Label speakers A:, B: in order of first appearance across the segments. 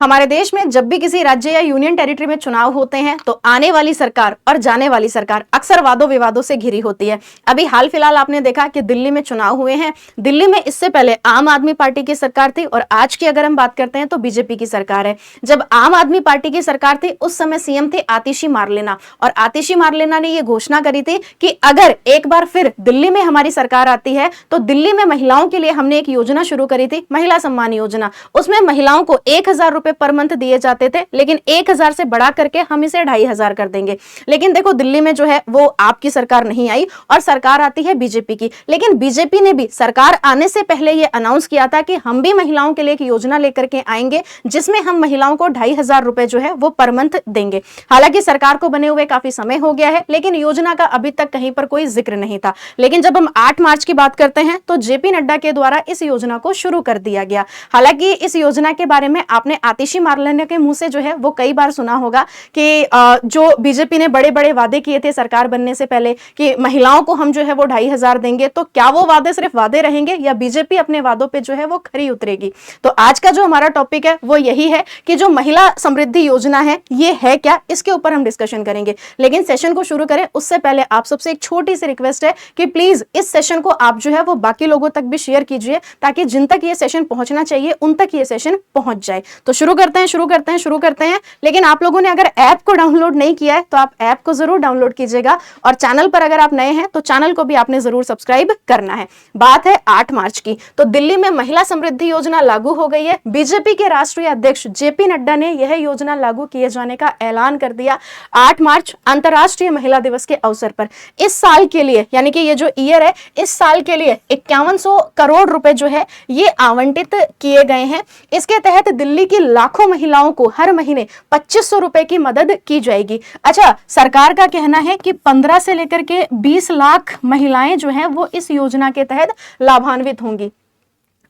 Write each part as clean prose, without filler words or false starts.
A: हमारे देश में जब भी किसी राज्य या यूनियन टेरिटरी में चुनाव होते हैं तो आने वाली सरकार और जाने वाली सरकार अक्सर वादों विवादों से घिरी होती है। अभी हाल फिलहाल आपने देखा कि दिल्ली में चुनाव हुए हैं। दिल्ली में इससे पहले आम आदमी पार्टी की सरकार थी और आज की अगर हम बात करते हैं तो बीजेपी की सरकार है। जब आम आदमी पार्टी की सरकार थी उस समय सीएम थे आतिशी मारलेना, और आतिशी मारलेना ने यह घोषणा करी थी कि अगर एक बार फिर दिल्ली में हमारी सरकार आती है तो दिल्ली में महिलाओं के लिए हमने एक योजना शुरू करी थी, महिला सम्मान योजना। उसमें महिलाओं को 1000 रुपए पर मंथ दिए जाते थे, लेकिन 1000 से बढ़ा करके हम इसे 2500 कर देंगे। लेकिन देखो दिल्ली में जो है वो आपकी सरकार नहीं आई और सरकार आती है बीजेपी की। लेकिन बीजेपी ने भी सरकार आने से पहले ये अनाउंस किया था कि हम भी महिलाओं के लिए एक योजना लेकर के आएंगे जिसमें हम महिलाओं को 2500 रुपए जो है वो पर मंथ देंगे। हालांकि सरकार को बने हुए काफी समय हो गया है, लेकिन योजना का अभी तक कहीं पर कोई जिक्र नहीं था। लेकिन जब हम 8 मार्च की बात करते हैं तो जेपी नड्डा के द्वारा इस योजना को शुरू कर दिया गया। हालांकि इस योजना के बारे में आपने आतिशी मारलेना के मुंह से जो है वो कई बार सुना होगा कि जो बीजेपी ने बड़े बड़े वादे किए थे सरकार बनने से पहले कि महिलाओं को हम जो है वो 2500 देंगे, तो क्या वो वादे सिर्फ वादे रहेंगे या बीजेपी अपने वादों पे जो है वो खरी उतरेगी? तो आज का जो हमारा टॉपिक है वो यही है कि जो महिला समृद्धि योजना है ये है क्या, इसके ऊपर हम डिस्कशन करेंगे। लेकिन सेशन को शुरू करें उससे पहले आप सबसे एक छोटी सी रिक्वेस्ट है कि प्लीज इस सेशन को आप जो है वो बाकी लोगों तक भी शेयर कीजिए ताकि जिन तक ये सेशन पहुंचना चाहिए उन तक ये सेशन पहुंच जाए। तो शुरू करते हैं। लेकिन आप लोगों ने अगर ऐप को डाउनलोड नहीं किया है तो आप ऐप को जरूर डाउनलोड कीजिएगा, और चैनल पर अगर आप नए हैं तो चैनल को भी आपने जरूर सब्सक्राइब करना है। बात है 8 मार्च की, तो दिल्ली में महिला समृद्धि योजना लागू हो गई है। बीजेपी के राष्ट्रीय अध्यक्ष जेपी नड्डा ने यह योजना लागू किए जाने का ऐलान कर दिया 8 मार्च अंतर्राष्ट्रीय महिला दिवस के अवसर पर। इस साल के लिए यानी कि ये जो ईयर है इस साल के लिए 5100 करोड़ रुपए जो है ये आवंटित किए गए हैं। इसके तहत दिल्ली की लाखों महिलाओं को हर महीने 2500 रुपए की मदद की जाएगी। अच्छा, सरकार का कहना है कि 15 से लेकर के 20 लाख महिलाएं जो हैं वो इस योजना के तहत लाभान्वित होंगी।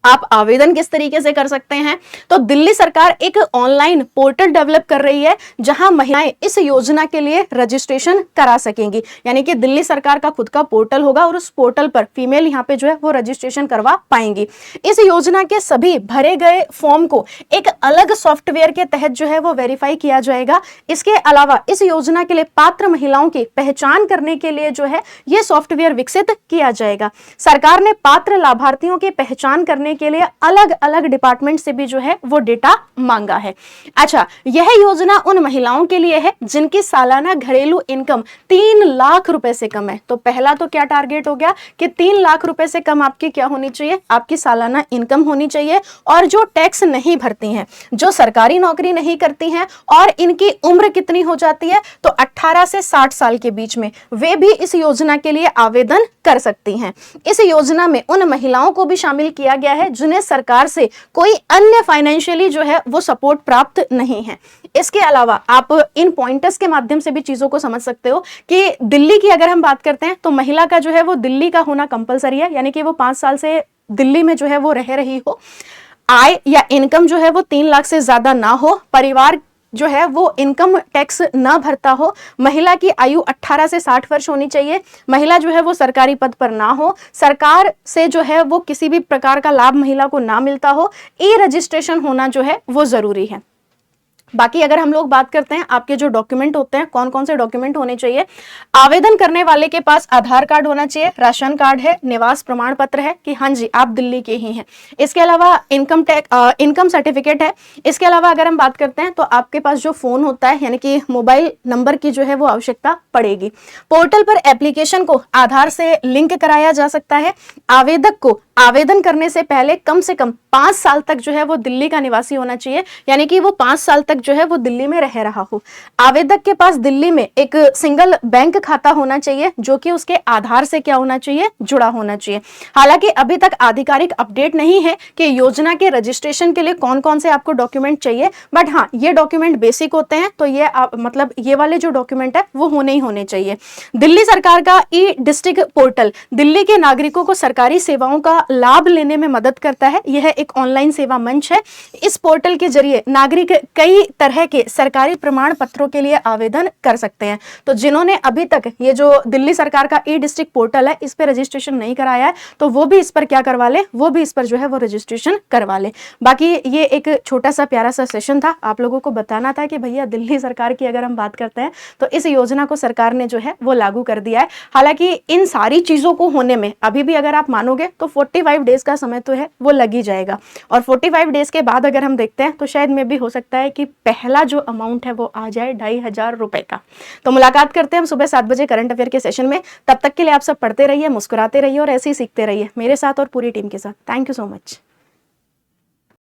A: आप आवेदन किस तरीके से कर सकते हैं? तो दिल्ली सरकार एक ऑनलाइन पोर्टल डेवलप कर रही है जहां महिलाएं इस योजना के लिए रजिस्ट्रेशन करा सकेंगी। यानी कि दिल्ली सरकार का खुद का पोर्टल होगा और उस पोर्टल पर फीमेल यहां पे जो है वो रजिस्ट्रेशन करवा पाएंगी। इस योजना के सभी भरे गए फॉर्म को एक अलग सॉफ्टवेयर के तहत जो है वो वेरीफाई किया जाएगा। इसके अलावा इस योजना के लिए पात्र महिलाओं की पहचान करने के लिए जो है ये सॉफ्टवेयर विकसित किया जाएगा। सरकार ने पात्र लाभार्थियों की पहचान करने के लिए अलग अलग डिपार्टमेंट से भी जो है वो डेटा मांगा है। अच्छा, यह योजना उन महिलाओं के लिए है जिनकी सालाना घरेलू इनकम 3 लाख रुपए से कम है। तो पहला तो क्या टारगेट हो गया कि 3 लाख रुपए से कम आपकी क्या होनी चाहिए, आपकी सालाना इनकम होनी चाहिए। और जो टैक्स नहीं भरती हैं, जो सरकारी नौकरी नहीं करती हैं और इनकी उम्र कितनी हो जाती है तो 18 से 60 साल के बीच में, वे भी इस योजना के लिए आवेदन कर सकती हैं। इस योजना में उन महिलाओं को भी शामिल किया गया है जिन्हें सरकार से कोई अन्य फाइनेंशियली जो है वो सपोर्ट प्राप्त नहीं है। इसके अलावा आप इन पॉइंटर्स के माध्यम से भी चीजों को समझ सकते हो कि दिल्ली की अगर हम बात करते हैं तो महिला का जो है वो दिल्ली का होना कंपलसरी है, यानी कि वो 5 साल से दिल्ली में जो है वो रह रही हो, आय या इनकम जो है वो 3 लाख से ज्यादा ना हो, परिवार जो है वो इनकम टैक्स ना भरता हो, महिला की आयु 18 से 60 वर्ष होनी चाहिए, महिला जो है वो सरकारी पद पर ना हो, सरकार से जो है वो किसी भी प्रकार का लाभ महिला को ना मिलता हो, ई रजिस्ट्रेशन होना जो है वो जरूरी है। बाकी अगर हम लोग बात करते हैं आपके जो डॉक्यूमेंट होते हैं, कौन कौन से डॉक्यूमेंट होने चाहिए। आवेदन करने वाले के पास आधार कार्ड होना चाहिए, राशन कार्ड है, निवास प्रमाण पत्र है कि हाँ जी आप दिल्ली के ही हैं। इसके अलावा इनकम सर्टिफिकेट है। इसके अलावा अगर हम बात करते हैं तो आपके पास जो फोन होता है यानी कि मोबाइल नंबर की जो है वो आवश्यकता पड़ेगी। पोर्टल पर एप्लीकेशन को आधार से लिंक कराया जा सकता है। आवेदक को आवेदन करने से पहले कम से कम 5 साल तक जो है वो दिल्ली का निवासी होना चाहिए, यानी कि वो 5 साल तक जो है वो दिल्ली में रह रहा हो। आवेदक के पास दिल्ली में एक सिंगल बैंक खाता होना चाहिए जो कि उसके आधार से क्या होना चाहिए, जुड़ा होना चाहिए। हालांकि अभी तक आधिकारिक अपडेट नहीं है कि योजना के रजिस्ट्रेशन के लिए कौन कौन से आपको डॉक्यूमेंट चाहिए, बट हाँ ये डॉक्यूमेंट बेसिक होते हैं, तो ये मतलब ये वाले जो डॉक्यूमेंट है वो होने ही होने चाहिए। दिल्ली सरकार का ई डिस्ट्रिक्ट पोर्टल दिल्ली के नागरिकों को सरकारी सेवाओं का लाभ लेने में मदद करता है। यह एक ऑनलाइन सेवा मंच है। इस पोर्टल के जरिए नागरिक कई तरह के सरकारी प्रमाण पत्रों के लिए आवेदन कर सकते हैं। तो जिन्होंने अभी तक ये जो दिल्ली सरकार का ई डिस्ट्रिक्ट पोर्टल है इस पर रजिस्ट्रेशन नहीं कराया है तो वो भी इस पर क्या करवा ले, वो भी इस पर जो है वो रजिस्ट्रेशन करवा ले। बाकी ये एक छोटा सा प्यारा सा सेशन था, आप लोगों को बताना था कि भैया दिल्ली सरकार की अगर हम बात करते हैं तो इस योजना को सरकार ने जो है वो लागू कर दिया है। हालांकि इन सारी चीजों को होने में अभी भी अगर आप मानोगे तो 45 डेज का समय तो है वो लग ही जाएगा, और 45 डेज के बाद अगर हम देखते हैं तो शायद में भी हो सकता है कि पहला जो अमाउंट है वो आ जाए 2500 रुपए का। तो मुलाकात करते हैं हम सुबह 7 बजे करंट अफेयर के सेशन में। तब तक के लिए आप सब पढ़ते रहिए, मुस्कुराते रहिए और ऐसे ही सीखते रहिए मेरे साथ और पूरी टीम के साथ। Thank you so much.